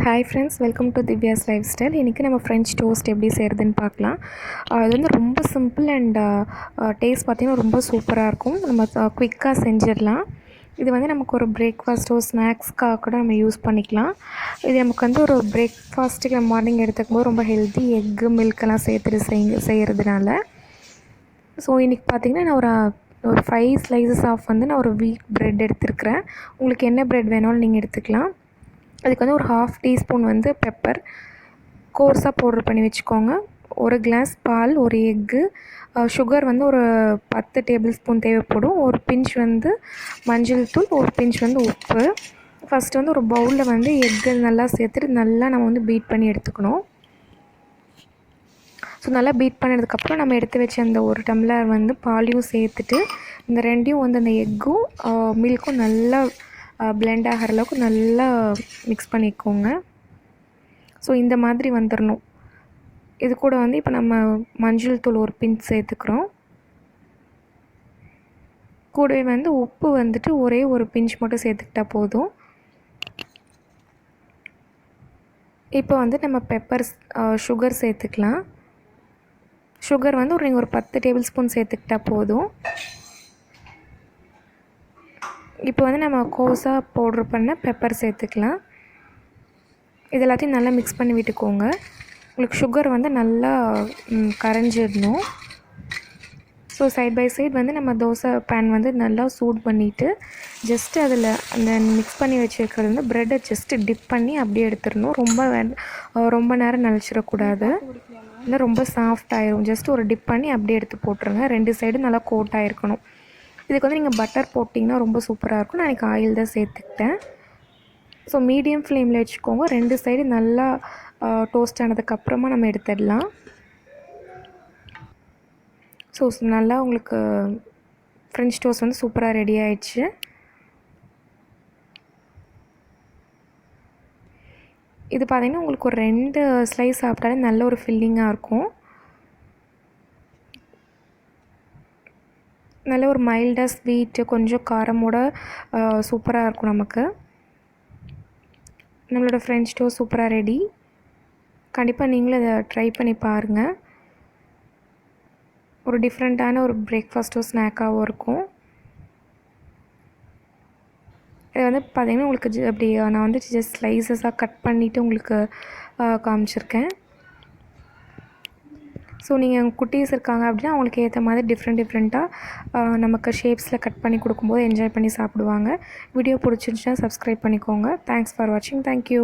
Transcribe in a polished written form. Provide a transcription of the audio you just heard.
Hi friends, welcome to Divya's life style. இன்றைக்கி நம்ம French toast எப்படி செய்கிறதுன்னு பார்க்கலாம். அது வந்து ரொம்ப சிம்பிள் அண்ட் டேஸ்ட் பார்த்திங்கன்னா ரொம்ப சூப்பராக இருக்கும். நம்ம குயிக்காக செஞ்சிடலாம். இது வந்து நமக்கு ஒரு பிரேக்ஃபாஸ்ட்டோ ஸ்நாக்ஸ்க்காக கூட நம்ம யூஸ் பண்ணிக்கலாம். இது நமக்கு வந்து ஒரு பிரேக்ஃபாஸ்ட்டுக்கு நம்ம மார்னிங் எடுத்துக்கும் போது ரொம்ப ஹெல்த்தி, எக்கு மில்கெல்லாம் சேர்த்துட்டு செய்கிறதுனால. ஸோ இன்றைக்கி பார்த்திங்கன்னா நான் ஒரு 5 ஸ்லைசஸ் ஆஃப் வந்து நான் ஒரு வீட் ப்ரெட் எடுத்துருக்கிறேன். உங்களுக்கு என்ன ப்ரெட் வேணாலும் நீங்கள் எடுத்துக்கலாம். அதுக்கு வந்து ஒரு 1/2 டீஸ்பூன் வந்து பெப்பர் கோர்ஸாக பவுடர் பண்ணி வச்சுக்கோங்க. ஒரு கிளாஸ் பால், ஒரு எக்கு, சுகர் வந்து ஒரு 10 டேபிள் ஸ்பூன் தேவைப்படும். ஒரு பிஞ்ச் வந்து மஞ்சள் தூள், ஒரு பிஞ்ச் வந்து உப்பு. ஃபஸ்ட்டு வந்து ஒரு பவுலில் வந்து எக்கு நல்லா சேர்த்துட்டு நல்லா நம்ம வந்து பீட் பண்ணி எடுத்துக்கணும். ஸோ நல்லா பீட் பண்ணதுக்கப்புறம் நம்ம எடுத்து வச்ச அந்த ஒரு டம்ளர் வந்து பாலையும் சேர்த்துட்டு இந்த ரெண்டையும் வந்து அந்த எக்கும் மில்க்கும் நல்லா பிளெண்ட் ஆகிற அளவுக்கு நல்லா மிக்ஸ் பண்ணிக்கோங்க. ஸோ இந்த மாதிரி வந்துடணும். இது கூட வந்து இப்போ நம்ம மஞ்சள் தூள் ஒரு பிஞ்ச் சேர்த்துக்கிறோம். கூடவே வந்து உப்பு வந்துட்டு ஒரே ஒரு பிஞ்ச் மட்டும் சேர்த்துக்கிட்டா போதும். இப்போ வந்து நம்ம சுகர் சேர்த்துக்கலாம். சுகர் வந்து நீங்கள் ஒரு 10 டேபிள் ஸ்பூன் சேர்த்துக்கிட்டா போதும். இப்போ வந்து நம்ம கோஸாக பவுட்ரு பண்ண பெப்பர் சேர்த்துக்கலாம். இது எல்லாத்தையும் நல்லா மிக்ஸ் பண்ணி விட்டுக்கோங்க. உங்களுக்கு சுகர் வந்து நல்லா கரைஞ்சிடணும். ஸோ சைட் பை சைட் வந்து நம்ம தோசை பேன் வந்து நல்லா சூடு பண்ணிவிட்டு ஜஸ்ட்டு அதில் அந்த மிக்ஸ் பண்ணி வச்சுருக்கிறது வந்து ப்ரெட்டை ஜஸ்ட்டு டிப் பண்ணி அப்படியே எடுத்துடணும். ரொம்ப நேரம் நனைச்சிடக்கூடாது, இல்லை ரொம்ப சாஃப்ட் ஆயிரும். ஜஸ்ட் ஒரு டிப் பண்ணி அப்படியே எடுத்து போட்டுருங்க. 2 சைடும் நல்லா கோட் ஆகிருக்கணும். இதுக்கு வந்து நீங்கள் பட்டர் போட்டிங்கன்னா ரொம்ப சூப்பராக இருக்கும். நான் எனக்கு ஆயில் தான் சேர்த்துக்கிட்டேன். ஸோ மீடியம் ஃப்ளேமில் வச்சுக்கோங்க. 2 சைடு நல்லா டோஸ்ட் ஆனதுக்கப்புறமா நம்ம எடுத்துடலாம். ஸோ நல்லா உங்களுக்கு ஃப்ரெஞ்ச் டோஸ்ட் வந்து சூப்பராக ரெடி ஆயிடுச்சு. இது பார்த்திங்கன்னா உங்களுக்கு ஒரு 2 ஸ்லைஸ் சாப்பிட்டாலே நல்ல ஒரு ஃபில்லிங்காக இருக்கும். நல்ல ஒரு மைல்டாக ஸ்வீட்டு கொஞ்சம் காரமோட சூப்பராக இருக்கும். நமக்கு நம்மளோட ஃப்ரெஞ்ச் டோஸ்ட் சூப்பராக ரெடி. கண்டிப்பாக நீங்களும் இதை ட்ரை பண்ணி பாருங்கள். ஒரு டிஃப்ரெண்ட்டான ஒரு பிரேக்ஃபாஸ்ட்டோ ஸ்நாக்காகவும் இருக்கும். இது வந்து பார்த்திங்கன்னா உங்களுக்கு அப்படி நான் வந்து ஜஸ்ட் ஸ்லைசஸாக கட் பண்ணிவிட்டு உங்களுக்கு காமிச்சிருக்கேன். ஸோ நீங்கள் குட்டீஸ் இருக்காங்க அப்படின்னா அவங்களுக்கு ஏற்ற மாதிரி டிஃப்ரெண்ட்டாக நமக்கு ஷேப்ஸில் கட் பண்ணி கொடுக்கும்போது என்ஜாய் பண்ணி சாப்பிடுவாங்க. வீடியோ பிடிச்சிருந்துச்சுன்னா சப்ஸ்கிரைப் பண்ணிக்கோங்க. தேங்க்ஸ் ஃபார் வாட்சிங். தேங்க்யூ.